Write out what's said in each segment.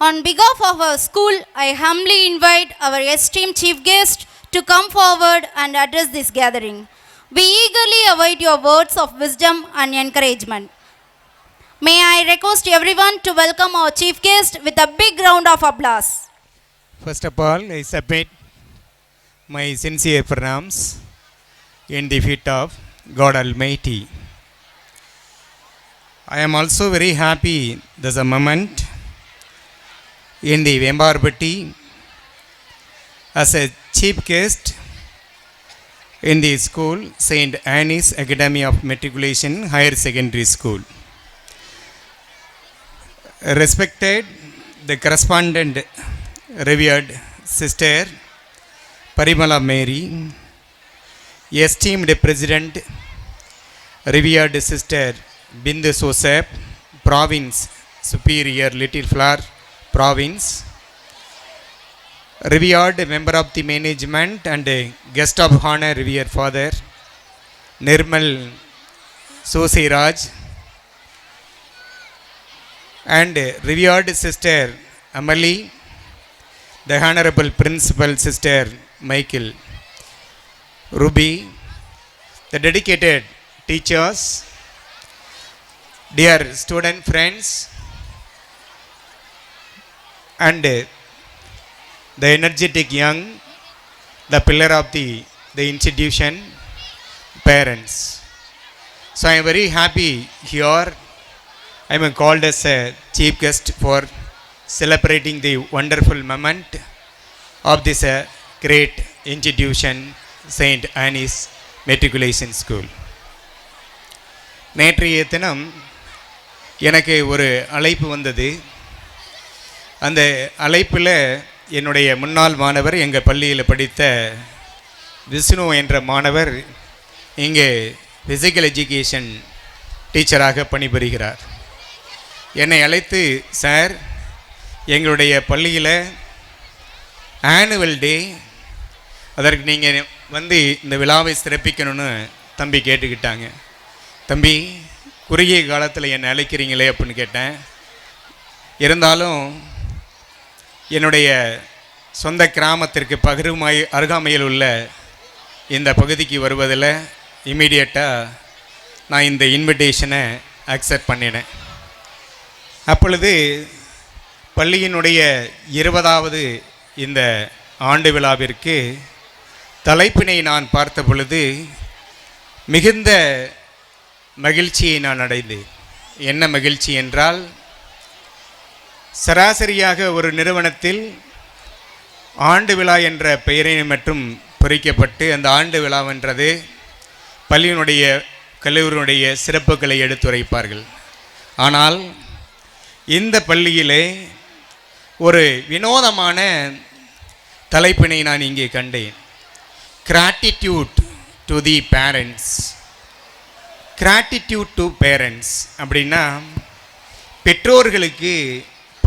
On behalf of our school, I humbly invite our esteemed chief guest to come forward and address this gathering. We eagerly await your words of wisdom and encouragement. May I request everyone to welcome our chief guest with a big round of applause. First of all, I submit my sincere pranams in the feet of God Almighty. I am also very happy there's a moment in the Vembarbatti as a chief guest in the school St. Anne's Academy of Matriculation Higher Secondary School. Respected the correspondent, revered Sister Parimala Mary, esteemed President, revered Sister Bindu Joseph, Province Superior Little Flower Province, revered member of the management and guest of honor, revered Father Nirmal Sosiraj, and revered Sister Amali, the Honorable Principal Sister Michael Ruby, the dedicated teachers, dear student friends, and the energetic young, the pillar of the institution, parents. So I am very happy here. I am called as a chief guest for celebrating the wonderful moment of this great institution, St. Anne's Matriculation School. நேற்றைய தினம் எனக்கு ஒரு அழைப்பு வந்தது. அந்த அழைப்பில் என்னுடைய முன்னாள் மாணவர், எங்கள் பள்ளியில் படித்த விஷ்ணு என்ற மாணவர் இங்கே ஃபிசிக்கல் எஜுகேஷன் டீச்சராக பணிபுரிகிறார். என்னை அழைத்து, சார், எங்களுடைய பள்ளியில் ஆனுவல் டே, அதற்கு நீங்கள் வந்து இந்த விழாவை சிறப்பிக்கணும்னு தம்பி கேட்டுக்கிட்டாங்க. தம்பி, குறுகிய காலத்தில் என்னை அழைக்கிறீங்களே அப்படின்னு கேட்டேன். இருந்தாலும் என்னுடைய சொந்த கிராமத்திற்கு அருகாமையில் உள்ள இந்த பகுதிக்கு வருவதில் இமீடியட்டாக நான் இந்த இன்விடேஷனை அக்செப்ட் பண்ணினேன். அப்பொழுது பள்ளியினுடைய 20வது இந்த ஆண்டு விழாவிற்கு தலைப்பினை நான் பார்த்த பொழுது மிகுந்த மகிழ்ச்சியை நான் அடைந்தேன். என்ன மகிழ்ச்சி என்றால், சராசரியாக ஒரு நிறுவனத்தில் ஆண்டு விழா என்ற பெயரை மட்டும் பொறிக்கப்பட்டு அந்த ஆண்டு விழாவென்றது பள்ளியினுடைய கல்லூரியினுடைய சிறப்புகளை எடுத்துரைப்பார்கள். ஆனால் இந்த பள்ளியிலே ஒரு வினோதமான தலைப்பினை நான் இங்கே கண்டேன். Gratitude to the parents. Gratitude to parents அப்படின்னா, பெற்றோர்களுக்கு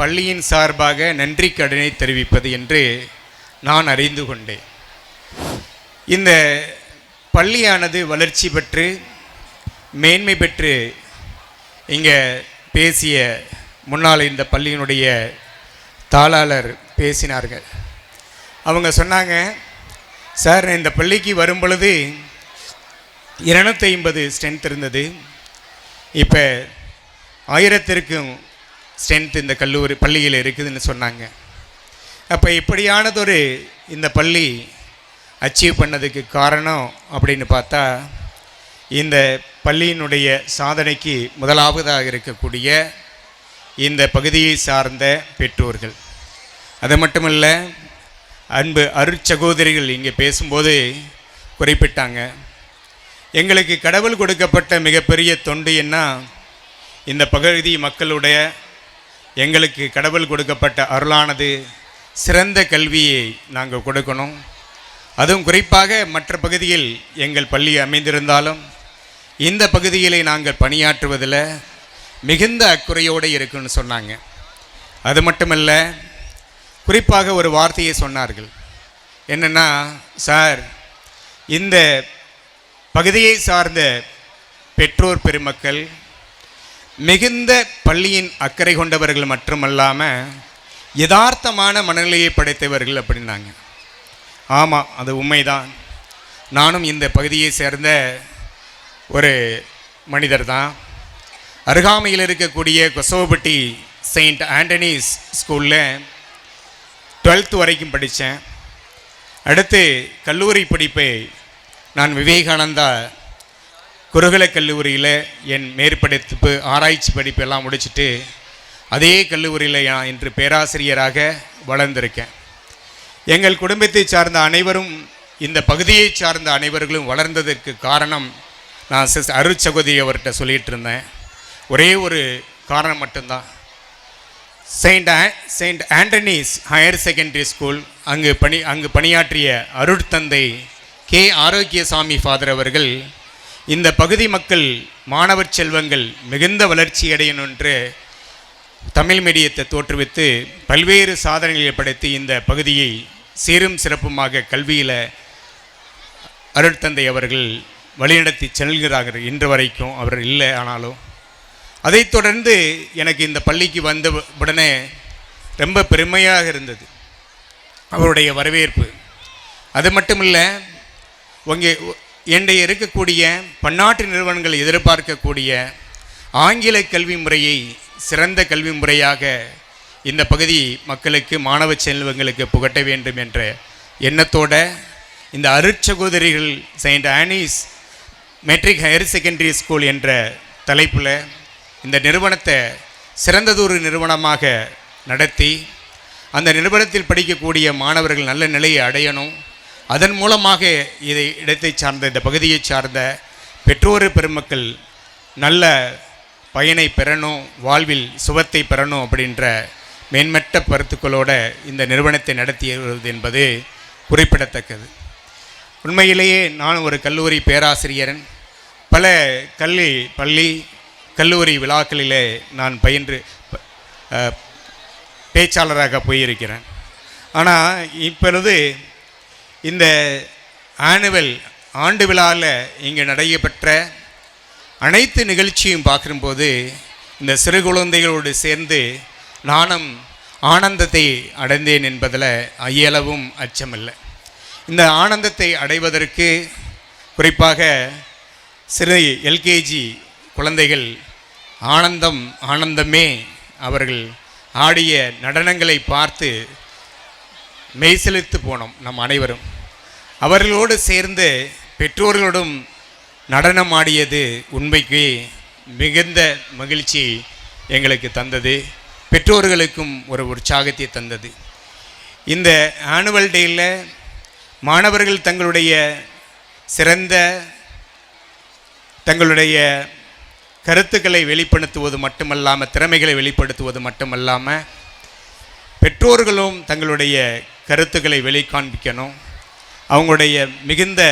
பள்ளியின் சார்பாக நன்றி கடனை தெரிவிப்பது என்று நான் அறிந்து கொண்டேன். இந்த பள்ளியானது வளர்ச்சி பெற்று மேன்மை பெற்று இங்கே பேசிய முன்னால் இந்த பள்ளியினுடைய தாளாளர் பேசினார்கள். அவங்க சொன்னாங்க, சார், இந்த பள்ளிக்கு வரும் பொழுது 250 ஸ்ட்ரென்த் இருந்தது, இப்போ 1000க்கும் ஸ்ட்ரென்த் இந்த பள்ளியில் இருக்குதுன்னு சொன்னாங்க. அப்போ இப்படியானதொரு இந்த பள்ளி அச்சீவ் பண்ணதுக்கு காரணம் அப்படின்னு பார்த்தா, இந்த பள்ளியினுடைய சாதனைக்கு முதலாவதாக இருக்கக்கூடிய இந்த பகுதியை சார்ந்த பெற்றோர்கள். அது மட்டுமல்ல, அன்பு அருட்சகோதரிகள் இங்கே பேசும்போது குறிப்பிட்டாங்க, எங்களுக்கு கடவுள் கொடுக்கப்பட்ட மிகப்பெரிய தொண்டு என்ன, இந்த பகுதி மக்களுடைய எங்களுக்கு கடவுள் கொடுக்கப்பட்ட அருளானது சிறந்த கல்வியை நாங்கள் கொடுக்கணும். அதுவும் குறிப்பாக மற்ற பகுதியில் எங்கள் பள்ளி அமைந்திருந்தாலும் இந்த பகுதியில் நாங்கள் பணியாற்றுவதில் மிகுந்த அக்குறையோடு இருக்குன்னு சொன்னாங்க. அது மட்டுமல்ல, குறிப்பாக ஒரு வார்த்தையை சொன்னார்கள். என்னென்னா, சார், இந்த பகுதியை சார்ந்த பெற்றோர் பெருமக்கள் மிகுந்த பள்ளியின் அக்கறை கொண்டவர்கள் மட்டுமல்லாமல் யதார்த்தமான மனநிலையை படைத்தவர்கள் அப்படின்னாங்க. ஆமாம், அது உண்மைதான். நானும் இந்த பகுதியை சேர்ந்த ஒரு மனிதர் தான். அருகாமையில் இருக்கக்கூடிய கொசவப்பட்டி செயின்ட் ஆண்டனிஸ் ஸ்கூலில் 12th வரைக்கும் படித்தேன். அடுத்து கல்லூரி படிப்பை நான் விவேகானந்தா குருகுல கல்லூரியில் என் மேற்படிப்பு ஆராய்ச்சி படிப்பெல்லாம் முடிச்சுட்டு அதே கல்லூரியில் நான் இன்று பேராசிரியராக வளர்ந்திருக்கேன். எங்கள் குடும்பத்தை சார்ந்த அனைவரும், இந்த பகுதியை சார்ந்த அனைவர்களும் வளர்ந்ததற்கு காரணம் நான் அருட்சகோதரி அவர்கிட்ட சொல்லிகிட்டு இருந்தேன். ஒரே ஒரு காரணம் மட்டும்தான். Saint Anthony's higher secondary school அங்கு பணியாற்றிய அருட்தந்தை கே ஆரோக்கியசாமி ஃபாதர் அவர்கள் இந்த பகுதி மக்கள் மாணவர் செல்வங்கள் மிகுந்த வளர்ச்சி அடையணும் என்று தமிழ் மீடியத்தை தோற்றுவித்து பல்வேறு சாதனைகளை படைத்து இந்த பகுதியை சீரும் சிறப்புமாக கல்வியில் அருட்தந்தை அவர்கள் வழிநடத்தி செல்கிறார்கள். இன்று வரைக்கும் அவர் இல்லை. ஆனாலும் அதைத் தொடர்ந்து எனக்கு இந்த பள்ளிக்கு வந்த உடனே ரொம்ப பெருமையாக இருந்தது அவருடைய வரவேற்பு. அது மட்டும் இல்லை, இன்றைய இருக்கக்கூடிய பன்னாட்டு நிறுவனங்கள் எதிர்பார்க்கக்கூடிய ஆங்கில கல்வி முறையை சிறந்த கல்வி முறையாக இந்த பகுதி மக்களுக்கு, மாணவ செல்வங்களுக்கு புகட்ட வேண்டும் என்ற எண்ணத்தோட இந்த அருட்சகோதரிகள் saint Anne's matric higher secondary school என்ற தலைப்பில் இந்த நிறுவனத்தை சிறந்ததொரு நிறுவனமாக நடத்தி அந்த நிறுவனத்தில் படிக்கக்கூடிய மாணவர்கள் நல்ல நிலையை அடையணும். அதன் மூலமாக இதை இடத்தை சார்ந்த இந்த பகுதியை சார்ந்த பெற்றோர் பெருமக்கள் நல்ல பயனை பெறணும், வாழ்வில் சுபத்தை பெறணும் அப்படின்ற மேன்மட்ட கருத்துக்களோடு இந்த நிறுவனத்தை நடத்தியது என்பது குறிப்பிடத்தக்கது. உண்மையிலேயே நான் ஒரு கல்லூரி பேராசிரியரன். பல பள்ளி கல்லூரி விழாக்களிலே நான் பயின்று பேச்சாளராக போயிருக்கிறேன். ஆனால் இப்பொழுது இந்த ஆனுவல் ஆண்டு விழாவில் இங்கே நடைபெற்ற அனைத்து நிகழ்ச்சியும் பார்க்கும்போது இந்த சிறு குழந்தைகளோடு சேர்ந்து நானும் ஆனந்தத்தை அடைந்தேன் என்பதில் ஐயளவும் அச்சமில்லை. இந்த ஆனந்தத்தை அடைவதற்கு குறிப்பாக சிறு எல்கேஜி குழந்தைகள் ஆனந்தமே அவர்கள் ஆடிய நடனங்களை பார்த்து மெய்சிலித்து போனோம் நம் அனைவரும். அவர்களோடு சேர்ந்து பெற்றோர்களோடும் நடனம் ஆடியது உண்மைக்கு மிகுந்த மகிழ்ச்சி எங்களுக்கு தந்தது, பெற்றோர்களுக்கும் ஒரு உற்சாகத்தை தந்தது. இந்த ஆனுவல் டேயில் மாணவர்கள் தங்களுடைய கருத்துக்களை வெளிப்படுத்துவது மட்டுமல்லாமல், திறமைகளை வெளிப்படுத்துவது மட்டுமல்லாமல், பெற்றோர்களும் தங்களுடைய கருத்துக்களை வெளிக்காண்பிக்கணும், அவங்களுடைய மிகுந்த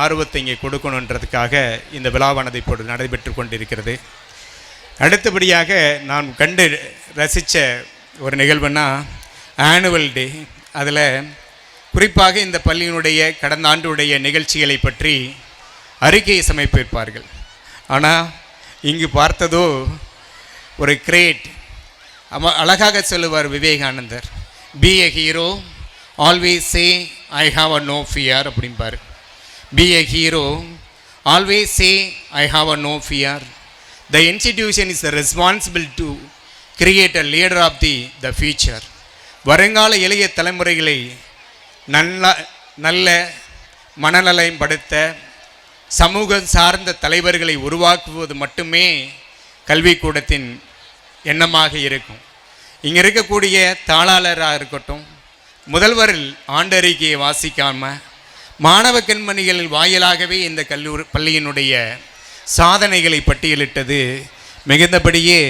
ஆர்வத்தை இங்கே கொடுக்கணுன்றதுக்காக இந்த விழாவானது இப்போது நடைபெற்று கொண்டிருக்கிறது. அடுத்தபடியாக நான் கண்டு ரசித்த ஒரு நிகழ்வுன்னா ஆனுவல் டே. அதில் குறிப்பாக இந்த பள்ளியினுடைய கடந்த ஆண்டுடைய நிகழ்ச்சிகளை பற்றி அறிக்கையை சமர்ப்பிப்பார்கள். ஆனால் இங்கு பார்த்ததோ ஒரு கிரேட். அழகாக சொல்லுவார் விவேகானந்தர், be a hero, always say I have a no fear அப்படிம்பார். Be a hero, always say I have a no fear. The institution is responsible to create a leader of the future. வருங்கால இளைய தலைமுறைகளை நல்ல மனநலம் படுத்த சமூகம் சார்ந்த தலைவர்களை உருவாக்குவது மட்டுமே கல்விக்கூடத்தின் எண்ணமாக இருக்கும். இங்கே இருக்கக்கூடிய தாளாளராக இருக்கட்டும், முதல்வர் ஆண்டறிக்கையை வாசிக்காமல் மாணவ கண்மணிகள் வாயிலாகவே இந்த பள்ளியினுடைய சாதனைகளை பட்டியலிட்டது மிகுந்தபடியே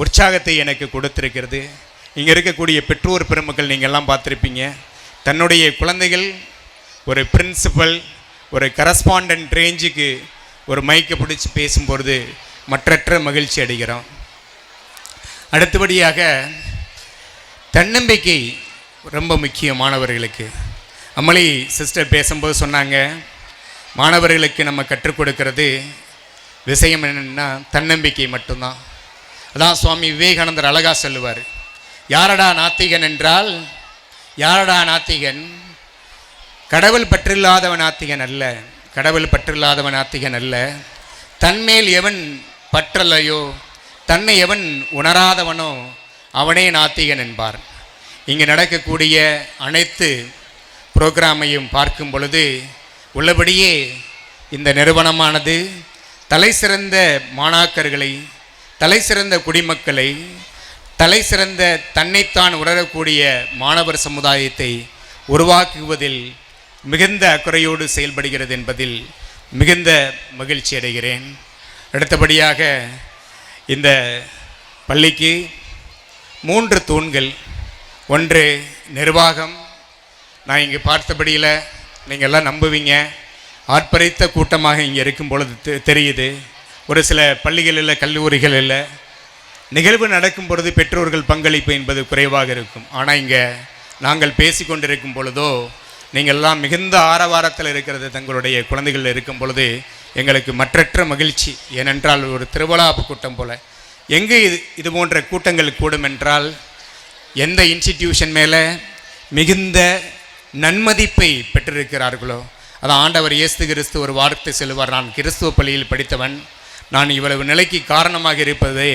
உற்சாகத்தை எனக்கு கொடுத்திருக்கிறது. இங்கே இருக்கக்கூடிய பெற்றோர் பெருமக்கள் நீங்கள்லாம் பார்த்துருப்பீங்க, தன்னுடைய குழந்தைகள் ஒரு பிரின்சிபல், ஒரு கரஸ்பாண்டன்ட் ரேஞ்சுக்கு ஒரு மைக்கை பிடிச்சி பேசும்பொழுது மற்றற்ற மகிழ்ச்சி அடைகிறோம். அடுத்தபடியாக தன்னம்பிக்கை ரொம்ப முக்கியம் மாணவர்களுக்கு. அம்மளி சிஸ்டர் பேசும்போது சொன்னாங்க, மாணவர்களுக்கு நம்ம கற்றுக் கொடுக்கறது விஷயம் என்னென்னா தன்னம்பிக்கை மட்டும்தான். அதான் சுவாமி விவேகானந்தர் அழகாக சொல்லுவார், யாரடா நாத்திகன் என்றால், யாரடா நாத்திகன்? கடவுள் பற்றில்லாதவன் நாத்திகன் அல்ல. கடவுள் பற்றில்லாதவன் நாத்திகன் அல்ல. தன்மேல் எவன் பற்றலையோ, தன்னை எவன் உணராதவனோ அவனே நாத்திகன் என்பார். இங்கு நடக்கக்கூடிய அனைத்து புரோகிராமையும் பார்க்கும் பொழுது உள்ளபடியே இந்த நிறுவனமானது தலை சிறந்த மாணாக்கர்களை, தலை சிறந்த குடிமக்களை, தலை சிறந்த தன்னைத்தான் உணரக்கூடிய மாணவர் சமுதாயத்தை உருவாக்குவதில் மிகுந்த அக்கறையோடு செயல்படுகிறது என்பதில் மிகுந்த மகிழ்ச்சி அடைகிறேன். அடுத்தபடியாக இந்த பள்ளிக்கு 3 தூண்கள். ஒன்று நிர்வாகம். நான் இங்கே பார்த்தபடியில் நீங்கள் எல்லாம் நம்புவீங்க, ஆர்ப்பரித்த கூட்டமாக இங்கே இருக்கும் பொழுது தெரியுது. ஒரு சில பள்ளிகளில், கல்லூரிகளில் நிகழ்வு நடக்கும் பொழுது பெற்றோர்கள் பங்களிப்பு என்பது குறைவாக இருக்கும். ஆனால் இங்கே நாங்கள் பேசி கொண்டிருக்கும் பொழுதோ நீங்கள்லாம் மிகுந்த ஆரவாரத்தில் இருக்கிறது தங்களுடைய குழந்தைகள் இருக்கும் பொழுது எங்களுக்கு மற்றற்ற மகிழ்ச்சி. ஏனென்றால் ஒரு திருவிழா கூட்டம் போல் எங்கே இது போன்ற கூட்டங்கள் கூடும் என்றால் எந்த இன்ஸ்டிடியூஷன் மேலே மிகுந்த நன்மதிப்பை பெற்றிருக்கிறார்களோ. அதான் ஆண்டவர் இயேசு கிறிஸ்து ஒரு வார்த்தை சொல்லுவார், நான் கிறிஸ்துவ பள்ளியில் படித்தவன், நான் இவ்வளவு நிலைக்கு காரணமாக இருப்பதே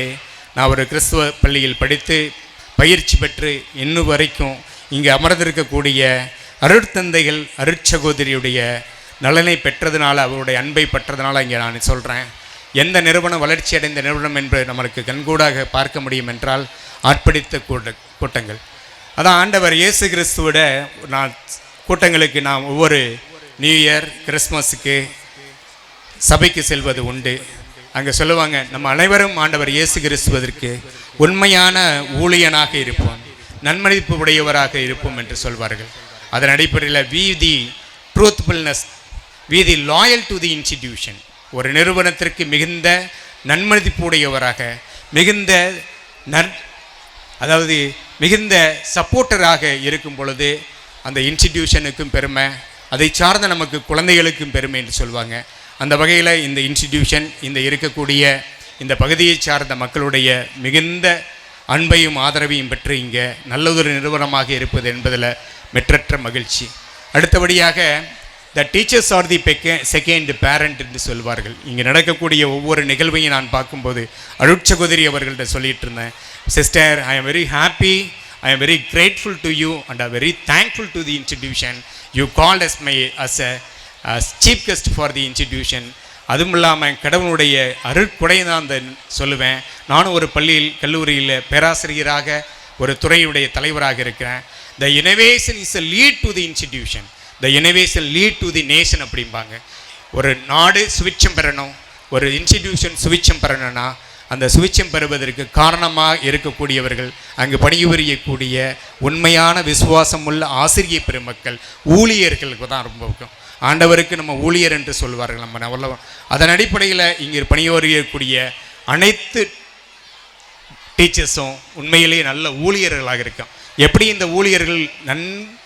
நான் ஒரு கிறிஸ்துவ பள்ளியில் படித்து பயிற்சி பெற்று இன்னும் வரைக்கும் இங்கே அமர்ந்திருக்கக்கூடிய அருட்தந்தைகள், அருட்சகோதரியுடைய நலனை பெற்றதுனால, அவருடைய அன்பை பெற்றதுனால இங்கே நான் சொல்கிறேன். எந்த நிறுவனம் வளர்ச்சி அடைந்த நிறுவனம் என்பதை நம்மளுக்கு கண்கூடாக பார்க்க முடியும் என்றால் ஆர்ப்பரித்த கூட்டங்கள். அதான் ஆண்டவர் இயேசு கிறிஸ்துவோட கூட்டங்களுக்கு நாம் ஒவ்வொரு நியூ இயர், கிறிஸ்மஸுக்கு சபைக்கு செல்வது உண்டு. அங்கே சொல்லுவாங்க, நம்ம அனைவரும் ஆண்டவர் இயேசு கிறிஸ்துவதற்கு உண்மையான ஊழியனாக இருப்போம், நன்மதிப்பு உடையவராக இருப்போம் என்று சொல்வார்கள். அதன் அடிப்படையில் we the truthfulness, we the loyal to the institution. ஒரு நிறுவனத்திற்கு மிகுந்த நன்மதிப்பு உடையவராக, மிகுந்த அதாவது மிகுந்த சப்போர்ட்டராக இருக்கும் பொழுது அந்த இன்ஸ்டிடியூஷனுக்கும் பெருமை, அதை சார்ந்த நமக்கு குழந்தைகளுக்கும் பெருமை என்று சொல்லுவாங்க. அந்த வகையில் இந்த இன்ஸ்டிடியூஷன் இந்த இருக்கக்கூடிய இந்த பகுதியை சார்ந்த மக்களுடைய மிகுந்த அன்பையும் ஆதரவையும் பெற்று இங்கே நல்லதொரு நிறுவனமாக இருப்பது என்பதில் மெற்றற்ற மகிழ்ச்சி. அடுத்தபடியாக the teachers are the second parent என்று சொல்வார்கள். இங்கே நடக்கக்கூடிய ஒவ்வொரு நிகழ்வையும் நான் பார்க்கும்போது அருட்சகோதரி அவர்கள்ட்ட சொல்லிட்டு இருந்தேன், sister, I am very happy, I am very grateful to you and I am very thankful to the institution. You called as chief guest for the institution. அதுவும் இல்லாமல் கடவுளுடைய அருட்கொடை தான் அந்த சொல்லுவேன். நானும் ஒரு பள்ளியில், கல்லூரியில் பேராசிரியராக, ஒரு துறையுடைய தலைவராக இருக்கிறேன். The innovation is a lead to the institution. The innovation lead to the nation அப்படிம்பாங்க. ஒரு நாடு சுவிட்சம் பெறணும், ஒரு இன்ஸ்டிடியூஷன் சுவிட்சம் பெறணும்னா அந்த சுவிட்சம் பெறுவதற்கு காரணமாக இருக்கக்கூடியவர்கள், அங்கு பணிபுரியக்கூடிய உண்மையான விசுவாசம் உள்ள ஆசிரிய பெருமக்கள், ஊழியர்களுக்கு தான் ரொம்ப முக்கியம். ஆண்டவருக்கு நம்ம ஊழியர் என்று சொல்வார்கள் நம்ம நவல்ல. அதன் அடிப்படையில் இங்கே பணிபுரியக்கூடிய அனைத்து டீச்சர்ஸும் உண்மையிலேயே நல்ல ஊழியர்களாக இருக்கும். எப்படி இந்த ஊழியர்கள்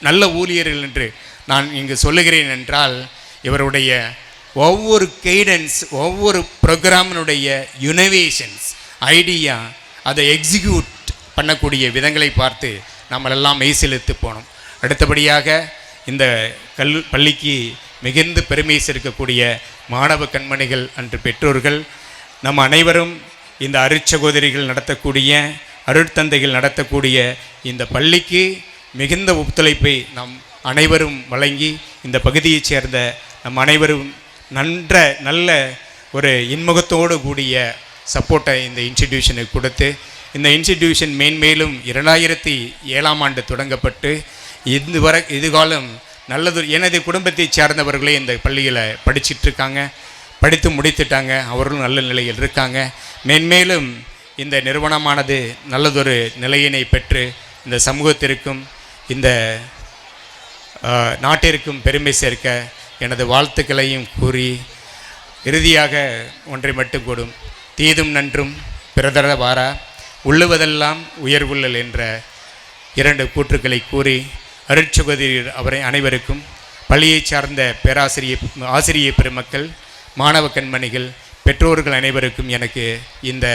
நல்ல ஊழியர்கள் என்று நான் இங்கு சொல்லுகிறேன் என்றால், இவருடைய ஒவ்வொரு கைடன்ஸ், ஒவ்வொரு ப்ரோக்ராமினுடைய யுனோவேஷன்ஸ், ஐடியா, அதை எக்ஸிக்யூட் பண்ணக்கூடிய விதங்களை பார்த்து நம்மளெல்லாம் மெய்சிலித்து போனோம். அடுத்தபடியாக இந்த பள்ளிக்கு மிகுந்த பெருமை சேர்க்கக்கூடிய மாணவ கண்மணிகள் அன்று பெற்றோர்கள், நம்ம அனைவரும் இந்த அருட்சகோதரிகள் நடத்தக்கூடிய, அருட்தந்தைகள் நடத்தக்கூடிய இந்த பள்ளிக்கு மிகுந்த ஒத்துழைப்பை நாம் அனைவரும் வழங்கி இந்த பகுதியைச் சேர்ந்த நம் அனைவரும் நல்ல ஒரு இன்முகத்தோடு கூடிய சப்போர்ட்டை இந்த இன்ஸ்டிடியூஷனுக்கு கொடுத்து, இந்த இன்ஸ்டிடியூஷன் மேன்மேலும் 2007ஆம் ஆண்டு தொடங்கப்பட்டு இதுகாலம் நல்லது. எனது குடும்பத்தை சார்ந்தவர்களே இந்த பள்ளியில் படிச்சிட்ருக்காங்க, படித்து முடித்துட்டாங்க, அவர்களும் நல்ல நிலையில் இருக்காங்க. மேன்மேலும் இந்த நிறுவனமானது நல்லதொரு நிலையினை பெற்று இந்த சமூகத்திற்கும் இந்த நாட்டிற்கும் பெருமை சேர்க்க எனது வாழ்த்துக்களையும் கூறி, இறுதியாக ஒன்றை மட்டும் கூடும், தீதும் நன்றும் பிறதர வாரா, உள்ளுவதெல்லாம் உயர்வுள்ளல் என்ற 2 கூற்றுக்களை கூறி, அருட்சகோதரி அவரை அனைவருக்கும், பள்ளியை சார்ந்த ஆசிரிய பெருமக்கள், மாணவ கண்மணிகள், பெற்றோர்கள் அனைவருக்கும் எனக்கு இந்த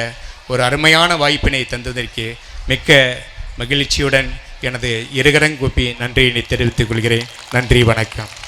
ஒரு அருமையான வாய்ப்பினை தந்ததற்கு மிக்க மகிழ்ச்சியுடன் எனது இருகரங்கூப்பி நன்றியினை தெரிவித்துக் கொள்கிறேன். நன்றி, வணக்கம்.